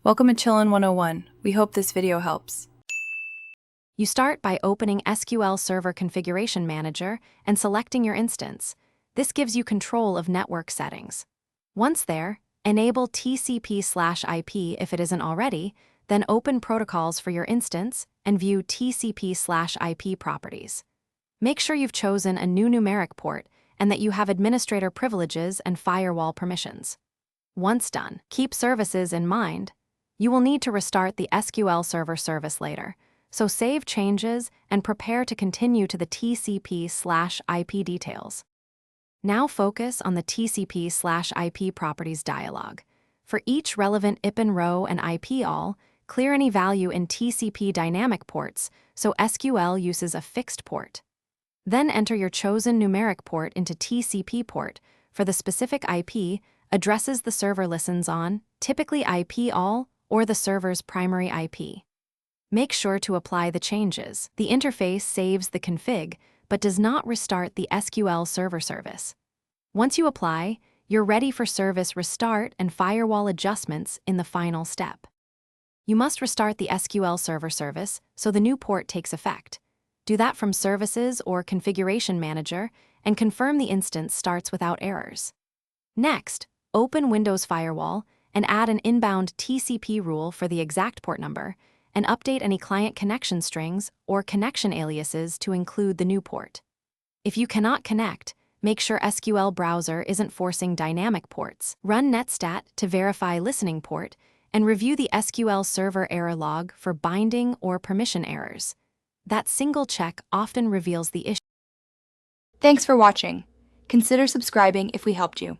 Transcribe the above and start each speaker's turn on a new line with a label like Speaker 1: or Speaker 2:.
Speaker 1: Welcome to Chillin' 101. We hope this video helps.
Speaker 2: You start by opening SQL Server Configuration Manager and selecting your instance. This gives you control of network settings. Once there, enable TCP/IP if it isn't already, then open protocols for your instance and view TCP/IP properties. Make sure you've chosen a new numeric port and that you have administrator privileges and firewall permissions. Once done, keep services in mind. You will need to restart the SQL Server service later, so save changes and prepare to continue to the TCP/IP details. Now focus on the TCP/IP properties dialog. For each relevant IPN row and IP all, clear any value in TCP dynamic ports, so SQL uses a fixed port. Then enter your chosen numeric port into TCP port. For the specific IP, addresses the server listens on, typically IP all, or the server's primary IP. Make sure to apply the changes. The interface saves the config, but does not restart the SQL Server service. Once you apply, you're ready for service restart and firewall adjustments in the final step. You must restart the SQL Server service so the new port takes effect. Do that from Services or Configuration Manager and confirm the instance starts without errors. Next, open Windows Firewall and add an inbound TCP rule for the exact port number, and update any client connection strings or connection aliases to include the new port. If you cannot connect, make sure SQL Browser isn't forcing dynamic ports. Run netstat to verify listening port, and review the SQL Server error log for binding or permission errors. That single check often reveals the issue.
Speaker 1: Thanks for watching. Consider subscribing if we helped you.